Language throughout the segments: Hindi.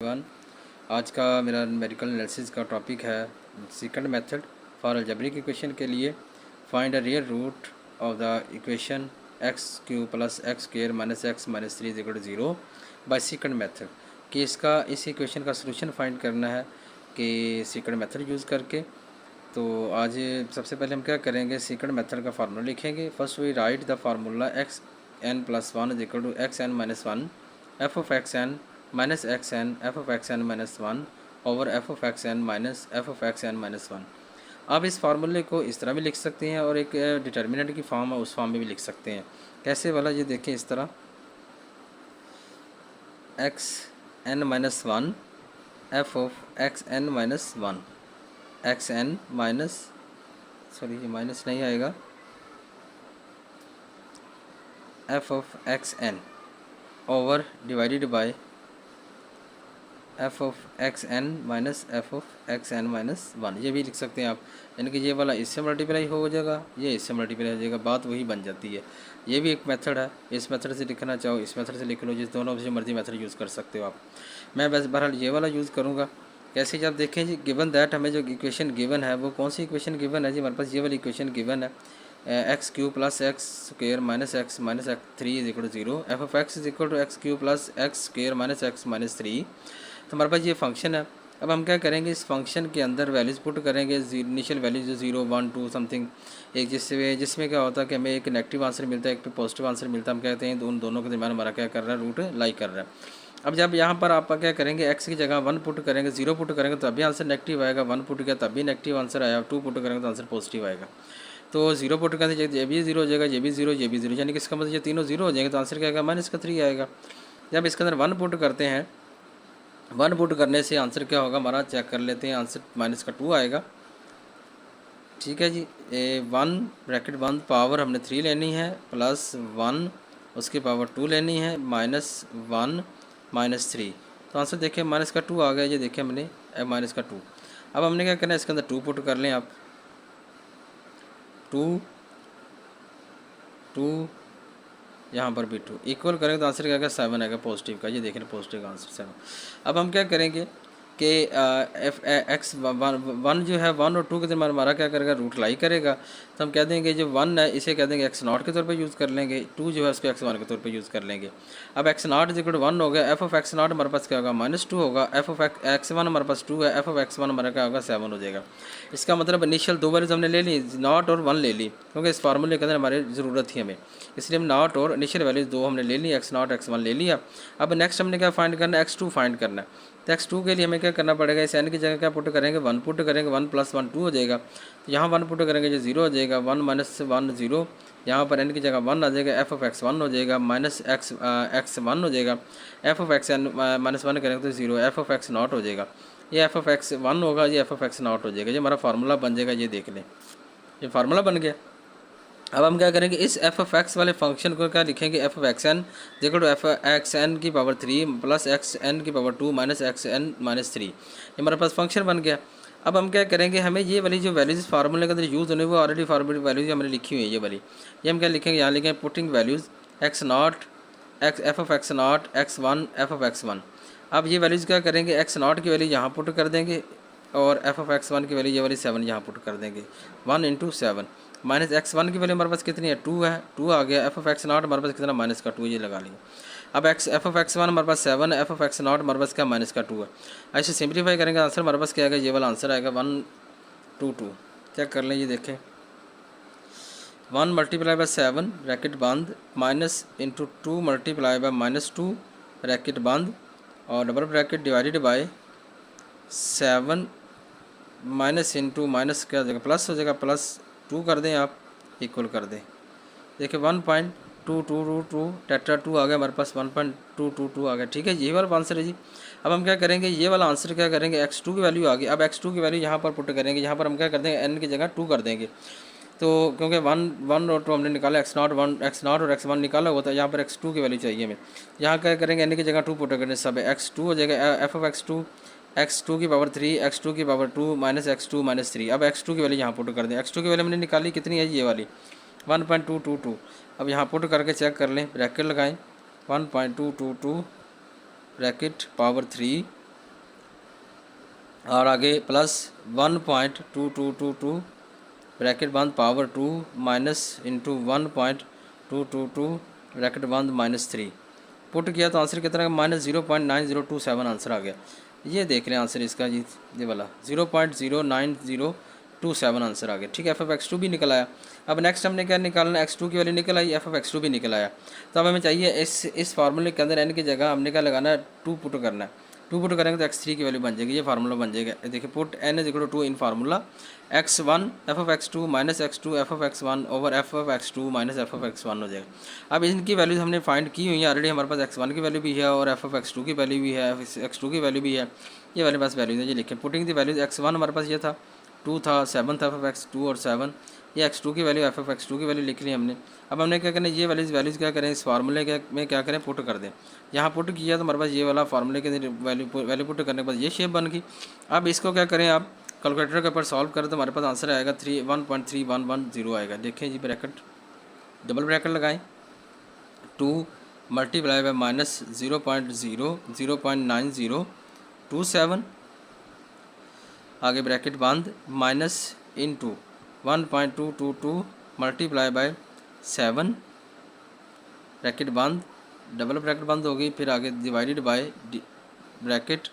वन आज का मेरा न्यूमेरिकल एनालिसिस का टॉपिक है second method for algebraic equation के लिए find a real root of the equation x cube plus x square minus x minus 3 equal to 0 by second method कि इस इक्वेशन का सलूशन फाइंड करना है कि सेकंड मेथड यूज़ करके। तो आज सबसे पहले हम क्या करेंगे, सेकंड मेथड का फार्मूला लिखेंगे। First we write the formula x n plus one is equal to x n minus one f of x n minus x n f of x n minus one over f of x n minus f of x n minus one. आप इस फार्मूले को इस तरह भी लिख सकते हैं और एक डिटर्मिनेंट की फॉर्म है उस फॉर्म में भी लिख सकते हैं। कैसे वाला ये देखें, इस तरह x n minus one f of x n minus one x n minus sorry ये माइनस नहीं आएगा f of x n over divided by f of x n minus f of x n minus one. ये भी लिख सकते हैं आप, यानी कि ये वाला इससे मल्टीप्लाई हो जाएगा, ये इससे मल्टीप्लाई हो जाएगा, बात वही बन जाती है। ये भी एक मेथड है, इस मेथड से लिखना चाहो इस मेथड से लिख लो, जिस दोनों से मर्जी मेथड यूज़ कर सकते हो आप। मैं बस बहरहाल ये वाला यूज़ करूँगा। कैसे जब देखें जी, गिवन दैट हमें जो इक्वेशन गिवन है वो कौन सी इक्वेशन गिवन है जी, हमारे पास ये वाली इक्वेशन गिवन है x cube plus x square minus x three is equal to 0 f of x is equal to x cube plus x square minus x minus 3। तो हमारे पास ये फंक्शन है। अब हम क्या करेंगे, इस फंक्शन के अंदर वैल्यूज़ पुट करेंगे, इनिशियल वैल्यूज जो 0 1 2 समथिंग, एक जिसमें क्या होता है कि हमें एक नेगेटिव आंसर मिलता है, एक पे पॉजिटिव आंसर मिलता है। हम कहते हैं उन दोनों के दरमियान हमारा क्या कर रहा है, रूट लाई कर रहा है। अब जब यहाँ पर आप क्या करेंगे, एक्स की जगह 1 पुट करेंगे, 0 पुट करेंगे तो अभी आंसर नेगेटिव आएगा, 1 पुट किया तब भी नेगेटिव आंसर आया, 2 पुट करेंगे तो आंसर पॉजिटिव आएगा। तो 0 पुट करने से ये भी 0 हो जाएगा, ये भी 0, ये भी 0, यानी कि इसका मतलब ये तीनों 0 हो जाएंगे तो आंसर क्या आएगा, -3 आएगा। जब इसके अंदर 1 पुट करते हैं, 1 पुट करने से आंसर क्या होगा हमारा, चेक कर लेते हैं, आंसर -2 आएगा। ठीक है जी, 1 ब्रैकेट बंद, पावर हमने 3 लेनी है, +1 उसकी पावर 2 लेनी है, -1 -3, तो आंसर देखिए -2 आ गया। ये देखिए हमने -2। अब हमने क्या करना है, इसके अंदर 2 पुट कर लें आप, 2 2 यहाँ पर भी 2 इक्वल करेंगे तो आंसर क्या आएगा, 7 आएगा पॉजिटिव का। ये देख रहे पॉजिटिव का आंसर 7। अब हम क्या करेंगे कि एफ एक्स वन जो है 1 और 2 के दरमियान हमारा क्या करेगा, रूट लाई करेगा। तो हम कह देंगे जो 1 है इसे कह देंगे x0 के तौर पे यूज़ कर लेंगे, 2 जो है उसको x1 के तौर पे यूज़ कर लेंगे। अब x0 इज इक्वल टू 1 हो गया, एफ ऑफ x0 हमारे पास क्या होगा, -2 होगा, एफ ऑफ x1 हमारे पास 2 है, एफ ऑफ x1 हमारा क्या होगा, 7 हो जाएगा। इसका मतलब इनिशियल 2 वैल्यूज हमने ले ली, नॉट और 1 ले ली, क्योंकि इस फार्मूले के अंदर हमारी ज़रूरत थी हमें, इसलिए हम नॉट और इनिशियल वैल्यूज 2 हमने ले ली, x0 x1 ले लिया। अब नेक्स्ट हमने क्या फाइंड करना है, x2 फाइंड करना है। तो x2 के लिए हमें क्या करना पड़ेगा, इस n की जगह क्या पुट करेंगे, 1 पुट करेंगे, 1 + 1 2 हो जाएगा। तो यहाँ 1 पुट करेंगे जो 0 हो जाएगा, 1 - 1 0, यहाँ पर n की जगह 1 आ जाएगा, एफ ऑफ x1 हो जाएगा, -x1 हो जाएगा, एफ ऑफ xn -1 करेंगे तो 0, एफ ऑफ x0 हो जाएगा, ये एफ ऑफ x1 होगा, ये एफ ऑफ x0 हो जाएगा। ये हमारा फार्मूला बन जाएगा, ये देख लें, ये फार्मूला बन गया। अब हम क्या करेंगे, इस एफ ऑफ एक्स वाले फंक्शन को क्या लिखेंगे, एफ ऑफ एक्स एन देखो टू एफ एक्स एन की पावर 3 प्लस एक्स एन की power 2 minus x n minus 3, ये हमारे पास फंक्शन बन गया। अब हम क्या करेंगे, हमें ये वाली जो वैल्यूज़ फार्मूले के अंदर यूज़ होने वो ऑलरेडी फार्मूले वैल्यूज हमने लिखी हुई है, ये वाली, ये हम क्या लिखेंगे, यहाँ लिखेंगे putting values x0 x F of x0 x1 F of x1। अब ये वैल्यूज़ क्या करेंगे, x0 की वैल्यू यहाँ पुट कर देंगे और एफ ऑफ x1 की वैल्यू ये वाली 7 यहाँ पुट कर देंगे, 1 × 7 माइनस x1 की वैल्यू हमारे पास कितनी है, 2 है, 2 आ गया, एफ ऑफ x0 हमारे पास कितना, -2, ये लगा लिया। अब एफ ऑफ x1 हमारे पास 7 है, एफ ऑफ x0 हमारे पास क्या, -2 है। ऐसे सिंप्लीफाई करेंगे आंसर हमारे पास क्या आएगा, ये वाला आंसर आएगा 1 2 2। चेक कर लें, ये देखें, 1 × 7 ब्रैकेट बंद, -2 × -2 ब्रैकेट बंद और double bracket divided bye 7 minus into minus क्या हो जाएगा, प्लस हो जाएगा, +2 कर दें आप, इक्वल कर दें, देखिए 1.2222 टेट्रा 2 आ गया हमारे पास, 1.222 आ गया। ठीक है, ये वाला आंसर है जी। अब हम क्या करेंगे, ये वाला आंसर क्या करेंगे, x2 की वैल्यू आ गई। अब x2 की वैल्यू यहाँ पर पुट करेंगे, यहाँ पर हम क्या कर देंगे, n की जगह 2 कर देंगे। तो क्योंकि 1 और 2 हमने निकाला, x0 और x1 निकाला हुआ था, यहाँ पर x2 की वैल्यू चाहिए हमें। यहाँ क्या करेंगे, n की जगह 2 पुट करेंगे, सब x2 हो जाएगा, एफ ऑफ x2 की पावर 3 x2 की पावर 2 माइनस x2 माइनस 3। अब x2 की वैल्यू यहाँ पुट कर दें, x2 की वैल्यू हमने निकाली कितनी है, ये वाली 1.222। अब यहाँ पुट करके चेक कर लें, ब्रैकेट लगाएं, 1.222 ब्रैकेट पावर 3 और आगे प्लस 1.2222 ब्रैकेट बंद पावर 2 माइनस इंटू 1.222 ब्रैकेट बंद -3 पुट किया तो आंसर कितना -0.9027 आंसर आ गया। ये देख लें आंसर इसका जी, ये वाला 0.09027 आंसर आ गया। ठीक है, f(x2) भी निकल आया। अब नेक्स्ट हमने क्या निकालना, x2 की वैल्यू निकल आई, f(x2) भी निकल आया। तो अब हमें चाहिए इस फार्मूले के अंदर n की जगह हमने क्या लगाना है, 2 पुट करना है। 2 पुट करेंगे तो x3 की वैल्यू बन जाएगी, ये फार्मूला बन जाएगा। देखिए पुट n = 2 इन formula x1 f(x2) minus x2 f(x1) over f(x2) minus f(x1) हो जाएगा। अब इनकी वैल्यूज हमने फाइंड की हुई है ऑलरेडी, हमारे पास x1 की वैल्यू भी है और f(x2) की वैल्यू भी है, x2 की वैल्यू भी है। ये वाले पास वैल्यूज है, ये लिखें। पुटिंग दी वैल्यूज x1 हमारे पास ये था 2 था, 7 था f(x2) और 7, ये x2 की वैल्यू f(x2) की वैल्यू लिख ली हमने। अब हमने क्या करना है, ये वैल्यूज़ क्या करें, इस फार्मूले में क्या करें, पुट कर दें। यहाँ पुट किया तो हमारे पास ये वाला फार्मूले के वैल्यू पुट करने के बाद ये शेप बन गई। अब इसको क्या करें, आप कैलकुलेटर के ऊपर सॉल्व करें तो हमारे पास आंसर आएगा 1.3110 आएगा। देखें जी, ब्रैकेट डबल ब्रैकेट लगाएं, 2 मल्टीप्लाई बाय माइनस 0.9027 आगे ब्रैकेट बंद minus into 1.222 multiply by 7 bracket बंद, डबल ब्रैकेट बंद हो गई, फिर आगे divided by bracket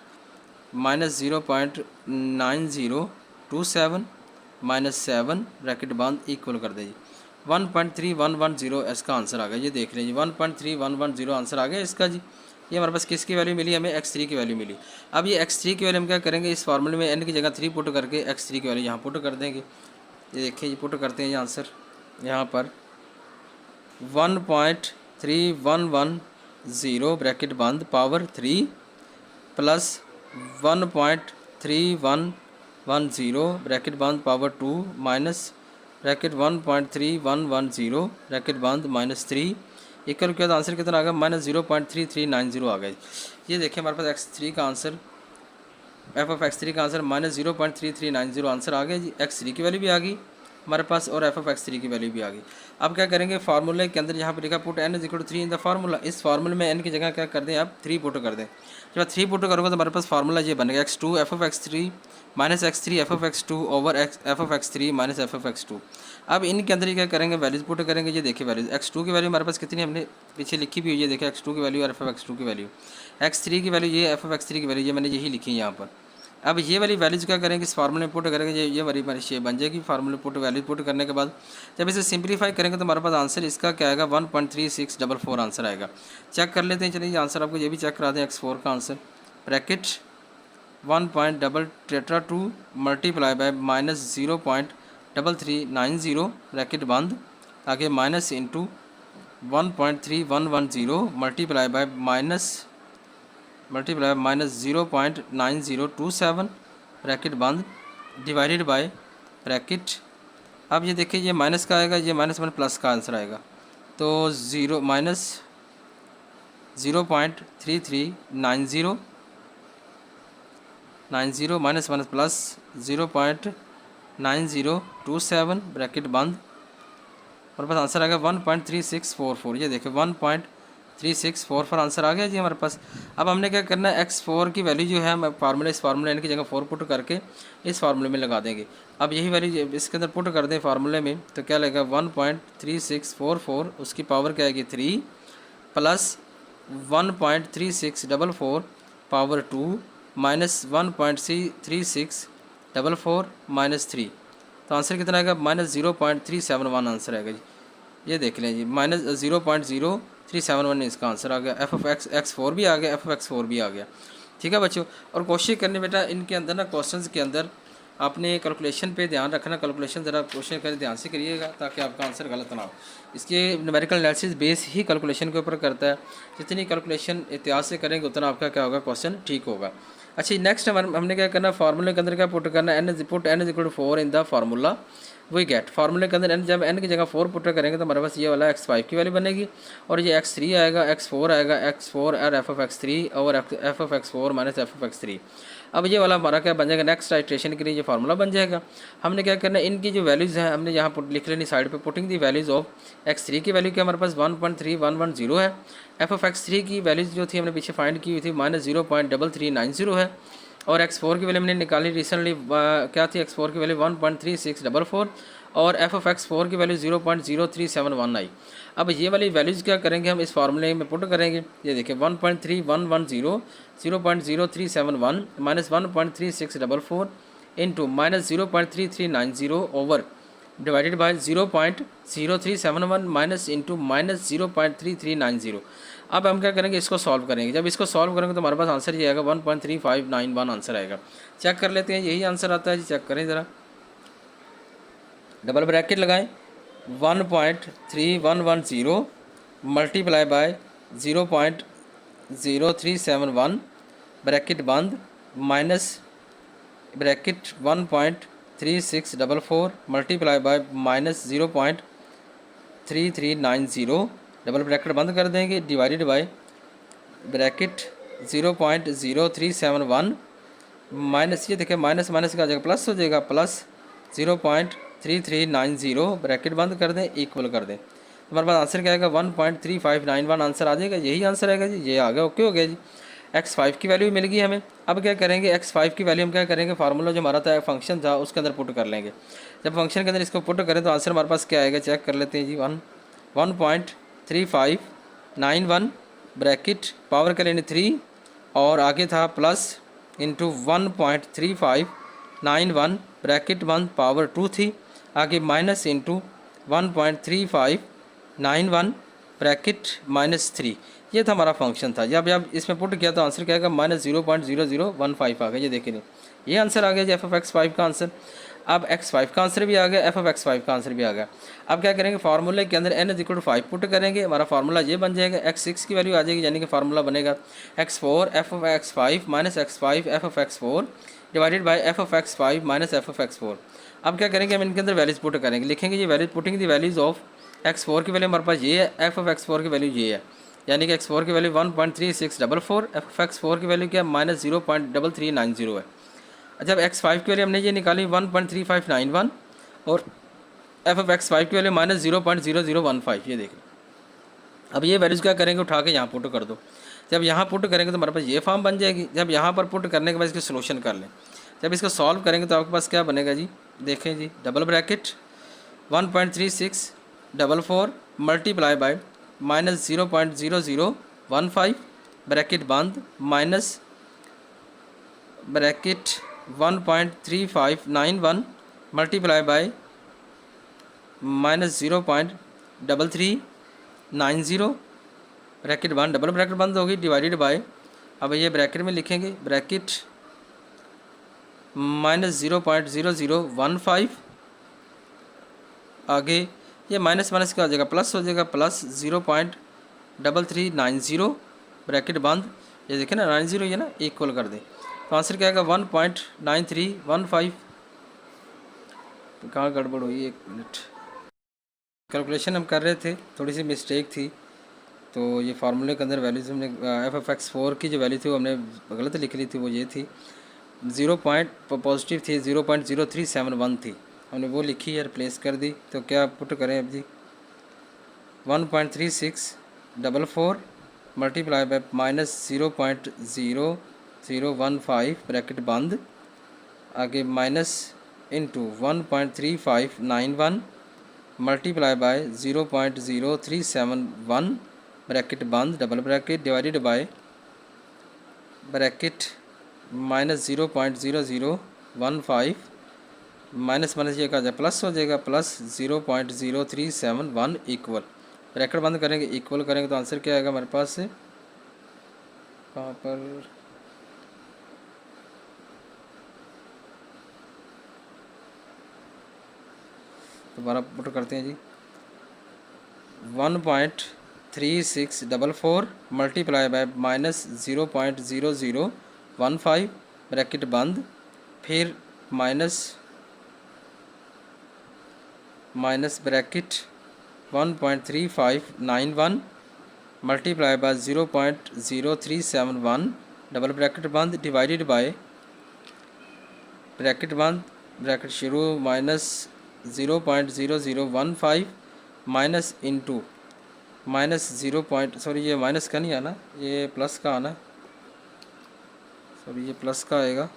minus 0.9027 minus 7 bracket बंद इक्वल कर दे जी 1.3110 इसका आंसर आ गया। ये देख लीजिए 1.3110 आंसर आ गया इसका जी। ये हमारे पास किसकी वैल्यू मिली, हमें x3 की वैल्यू मिली। अब ये x3 की वैल्यू हम क्या करेंगे, इस फार्मूले में n की जगह 3 पुट करके x3 की वैल्यू यहाँ पुट कर देंगे। ये देखिए ये पुट करते हैं, ये आंसर यहाँ पर 1.3110 ब्रैकेट बंद पावर 3 प्लस 1.3110 ब्रैकेट बंद पावर 2 माइनस ब्रैकेट 1.3110 ब्रैकेट बंद -3 इक्वल किया तो आंसर कितना आ गया, -0.3390 आ गया। ये देखिए हमारे पास x3 का आंसर, f(x3) का आंसर -0.3390 आंसर आ गया जी। x3 की वैल्यू भी आ गई हमारे पास और f(x3) की वैल्यू भी आ गई। अब क्या करेंगे, फार्मूले के अंदर यहाँ पर लिखा put n = 3 in the formula, इस फार्मूले में n की जगह क्या कर दें, आप 3 पुट कर दें। जब 3 पुट करोगे तो हमारे पास फार्मूला ये बनेगा x2 f(x3) minus x3 f(x2) over f(x3) minus f(x2). अब इनके अंदर क्या करेंगे, वैल्यूज पुट करेंगे। ये देखिए वैल्यूज x2 की वैल्यू हमारे पास कितनी हमने पीछे लिखी भी हुई है, देखिए x2 की वैल्यू और f(x2) की वैल्यू, x3 की वैल्यू ये, f(x3) की वैल्यू ये मैंने यही लिखी है यहाँ पर। अब ये वाली वैल्यूज क्या करेंगे, इस फार्मूले में पुट करेंगे, ये वाली हमारी शेप बन जाएगी। फार्मूले पुट वैल्यू पुट करने के बाद जब इसे सिंप्लीफाई करेंगे तो हमारे पास आंसर इसका क्या आएगा, 1.3644 आंसर आएगा। चेक कर लेते हैं, चलिए आंसर आपको ये भी चेक करा दें। x4 का answer bracket 1.232 multiply by -0.3390 bracket बंद, आगे minus into 1.3110 multiply by -0.9027 bracket बंद डिवाइडेड बाय ब्रैकेट। अब ये देखिए ये माइनस का आएगा, ये -1 प्लस का आंसर आएगा, तो -0.3390 -1 प्लस 0.9027 ब्रैकेट बंद और बस आंसर आ गया 1.3644। ये देखिए 1.3644 आंसर आ गया जी हमारे पास। अब हमने क्या करना है, x4 की वैल्यू जो है हम फार्मूले, इस फार्मूले की जगह 4 पुट करके इस फार्मूले में लगा देंगे। अब यही वैल्यू इसके अंदर पुट कर दें फार्मूले में तो क्या लगेगा 1.3644, उसकी पावर क्या आएगी 3 प्लस 1.3644 पावर 2 माइनस 1.3644 -3, तो आंसर कितना आएगा -0.371 आंसर आएगा जी। ये देख लें जी -0.0371 इसका आंसर आ गया। x4 भी आ गया, f(x4) भी आ गया। ठीक है बच्चों, और कोशिश करनी बेटा इनके अंदर ना क्वेश्चंस के अंदर आपने कैलकुलेशन पे ध्यान रखना, कैलकुलेशन ज़रा क्वेश्चन करें ध्यान से करिएगा ताकि आपका आंसर गलत ना हो। इसके न्यूमेरिकल एनालिसिस बेस ही कैलकुलेशन के ऊपर करता है, जितनी कैलकुलेशन इतिहास से करेंगे उतना आपका क्या होगा, क्वेश्चन ठीक होगा। अच्छा नेक्स्ट हमने क्या करना, फार्मूले के अंदर क्या पुट करना, n = 4 in the formula we get. फार्मूले के अंदर n, जब n की जगह 4 पुट करेंगे तो हमारे पास ये वाला x5 की वैल्यू बनेगी और ये x3 आएगा, x4 आएगा, x4 और f(x3) और f(x4) माइनस f(x3). अब ये वाला हमारा क्या बन जाएगा, नेक्स्ट आइट्रेशन के लिए ये फार्मूला बन जाएगा। हमने क्या करना है, इनकी जो वैल्यूज़ हैं हमने यहाँ लिख लेनी साइड पे, putting the values of x3 की वैल्यू क्या हमारे पास 1.3110 है, f(x3) की वैल्यूज़ जो थी हमने पीछे फाइंड की हुई थी -0.3390 है, और x4 की वैल्यू हमने निकाली रिसेंटली, क्या थी x4 की वैल्यू 1.3644 और f(x4) की वैल्यू 0.0371 आई। अब ये वाली वैल्यूज़ क्या करेंगे हम इस फार्मूले में पुट करेंगे। ये देखिए 1.3110 0.0371 minus 1.3644 into minus 0.3390 over divided bye 0.0371 minus into minus 0.3390। अब हम क्या करेंगे, इसको सॉल्व करेंगे। जब इसको सॉल्व करेंगे तो हमारे पास आंसर ये आएगा 1.3591 आंसर आएगा। चेक कर लेते हैं, यही आंसर आता है जी। चेक करें ज़रा, डबल ब्रैकेट लगाएं, 1.3110 मल्टीप्लाई बाय 0.0371 ब्रैकेट बंद minus bracket 1.3644 multiply by minus 0.3390 double bracket बंद कर देंगे डिवाइडेड बाय ब्रैकेट 0.0371 माइनस, ये देखिए माइनस माइनस का आ जाएगा प्लस हो जाएगा, प्लस 0.3390 ब्रैकेट बंद कर दें, इक्वल कर दें। हमारे पास आंसर क्या आएगा 1.3591 आंसर आ जाएगा। यही आंसर आएगा जी, ये आ गया। ओके हो गया जी। x5 की वैल्यू मिल गई हमें। अब क्या करेंगे, x5 की वैल्यू हम क्या करेंगे, फार्मूला जो हमारा था फंक्शन था उसके अंदर पुट कर लेंगे। जब फंक्शन के अंदर इसको पुट करें तो आंसर हमारे पास क्या आएगा, चेक कर लेते हैं जी। 1.3591 ब्रैकेट पावर कर लेंगे 3 और आगे था प्लस इंटू 1.3591 ब्रैकेट 1 पावर 2 थी, आगे माइनस इंटू 1.3591 ब्रैकेट माइनस 3। ये था हमारा फंक्शन था। जब इसमें पुट किया तो आंसर क्या आएगा माइनस 0.0015 आ गया। ये देखिए ये आंसर आ गया जी f(x5) का आंसर। अब x5 का आंसर भी आ गया, f(x5) का आंसर भी आ गया। अब क्या करेंगे, फार्मूले के अंदर n=5 पुट करेंगे, हमारा फार्मूला ये बन जाएगा। x6 की वैल्यू आ जाएगी, यानी कि फार्मूला बनेगा x4 f(x5) minus x5 f(x4) divided by f(x5) minus f(x4). अब क्या करेंगे, हम इनके अंदर वैल्यूज पुट करेंगे, लिखेंगे ये values putting the values of x4 की वैल्यू हमारे पास ये है, f(x4) की वैल्यू ये है, यानी कि x4 की वैल्यू 1.3644, f(x4) की वैल्यू क्या माइनस 0.3390 है। जब x5 की वैल्यू हमने ये निकाली 1.3591 और f(x5) की वैल्यू माइनस 0.0015। ये देखिए अब ये वैल्यूज़ क्या करेंगे, उठा के यहाँ पुट कर दो। जब यहाँ पुट करेंगे तो हमारे पास ये फॉर्म बन जाएगी। जब यहाँ पर पुट करने के बाद इसकी सोल्यूशन कर लें, जब इसको सॉल्व करेंगे तो आपके पास क्या बनेगा जी, देखें जी, double bracket 1.3644 multiply by minus 0.0015 bracket बंद minus bracket 1.3591 multiply by minus 0.3390 bracket बंद, डबल ब्रैकेट बंद होगी डिवाइडेड बाय, अब ये ब्रैकेट में लिखेंगे ब्रैकेट माइनस 0.0015, आगे ये माइनस माइनस क्या हो जाएगा, प्लस हो जाएगा, प्लस 0.3390 ब्रैकेट बंद। ये देखें ना 90 ये ना इक्वल कर दें तो आंसर क्या आएगा 1.9315। कहाँ गड़बड़ हुई, एक मिनट, कैलकुलेशन हम कर रहे थे, थोड़ी सी मिस्टेक थी, तो ये फार्मूले के अंदर वैल्यूज हमने f(x4) की जो वैल्यू थी वो हमने गलत लिख ली थी, वो ये थी 0 पॉइंट पॉजिटिव थी, 0.0371 थी, हमने वो लिखी है, रिप्लेस कर दी। तो क्या पुट करें अब जी, 1.3644 मल्टीप्लाई बाय माइनस 0.0015 ब्रैकेट बंद, आगे minus into 1.3591 multiply by 0.0371 bracket बंद, double bracket divided by bracket minus 0.0015 minus minus ये का जाए प्लस हो जाएगा, प्लस 0.0371 इक्वल, ब्रैकेट बंद करेंगे, इक्वल करेंगे तो आंसर क्या आएगा हमारे पास से, कहाँ पर दोबारा पुट करते हैं जी, 1.3644 मल्टीप्लाई बाय माइनस 0.0015 ब्रैकेट बंद, फिर minus bracket 1.3591 multiply by 0.0371 double bracket बंद डिवाइडेड बाय ब्रैकेट बंद, ब्रैकेट शुरू minus 0.0015 minus into minus 0. Sorry ये माइनस का नहीं आना, ये प्लस का आना, सॉरी ये प्लस का आएगा,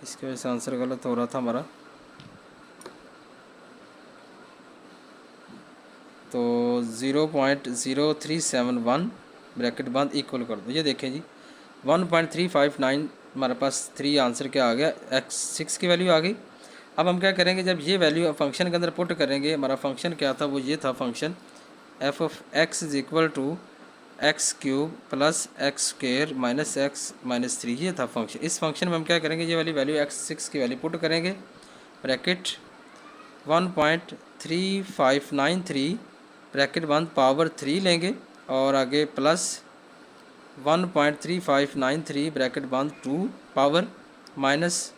इसकी वजह से आंसर गलत हो रहा था हमारा। तो 0.0371 ब्रैकेट बंद इक्वल कर दो। ये देखें जी 1.359 हमारे पास 3 आंसर क्या आ गया, x6 की वैल्यू आ गई। अब हम क्या करेंगे, जब ये वैल्यू फंक्शन के अंदर पुट करेंगे, हमारा फंक्शन क्या था, वो ये था function f of x is equal to x cube plus x square minus x minus 3, ये था फंक्शन। इस फंक्शन में हम क्या करेंगे, ये वाली वैल्यू x6 की वैल्यू पुट करेंगे, ब्रैकेट 1.3593 ब्रैकेट बंद पावर 3 लेंगे और आगे प्लस 1.3593 ब्रैकेट बंद 2 पावर माइनस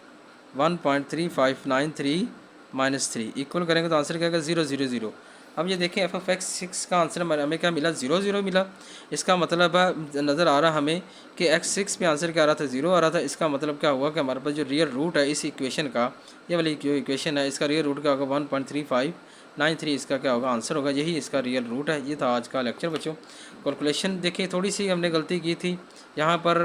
1.3593 माइनस 3 इक्वल करेंगे तो आंसर क्या आएगा 000। अब ये देखें एफ ऑफ एक्स 6 का आंसर हमें क्या मिला, 0 मिला। इसका मतलब है नज़र आ रहा हमें कि x6 पे आंसर क्या आ रहा था, 0 आ रहा था। इसका मतलब क्या हुआ कि हमारे पास जो रियल रूट है इस इक्वेशन का, ये वाली जो इक्वेशन है इसका रियल रूट क्या होगा 1.3593, इसका क्या होगा आंसर होगा, यही इसका रियल रूट है। ये था आज का लेक्चर बच्चों। कैलकुलेशन देखिए थोड़ी सी हमने गलती की थी, यहाँ पर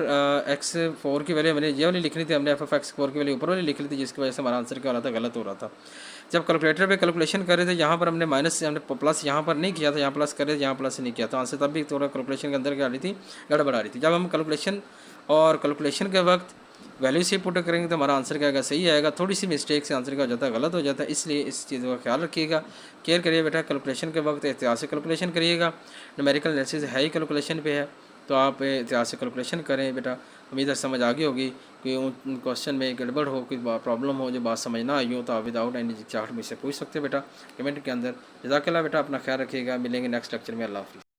x4 की वैल्यू मैंने ये वाली लिखनी थी, हमने एफ ऑफ x4 की वैल्यू ऊपर वाली लिख ली थी, जिसकी वजह से हमारा आंसर क्या हो रहा था, गलत हो रहा था। जब कैलकुलेटर पे कैलकुलेशन कर रहे थे यहाँ पर हमने माइनस से हमने प्लस यहाँ पर नहीं किया था, यहाँ प्लस कर रहे थे यहाँ प्लस नहीं किया था, आंसर तब भी थोड़ा कैलकुलेशन के अंदर क्या आ रही थी, गड़बड़ आ रही थी। जब हम कैलकुलेशन के वक्त वैल्यू से पुट करेंगे तो हमारा आंसर क्या आएगा, सही आएगा। थोड़ी सी मिस्टेक से आंसर क्या हो जाता है, गलत हो जाता है। इसलिए इस चीज़ का ख्याल रखिएगा, केयर करिए बेटा। कैलकुलेशन के वक्त एहतियात से कैलकुलेशन करिएगा, न्यूमेरिकल एनालिसिस है ही कैलकुलेशन पे है, तो आप एहतियात से कैलकुलेशन करें बेटा। उम्मीद है समझ आ गई होगी कि उन क्वेश्चन में गड़बड़ हो, कोई प्रॉब्लम हो, जो बात समझ ना आई हो, तो आप विदाउट एनी चार्ट में से पूछ सकते हो बेटा कमेंट के अंदर। जज़ाकल्लाह बेटा, अपना ख्याल रखिएगा, मिलेंगे नेक्स्ट लेक्चर में। अल्लाह हाफ़िज़।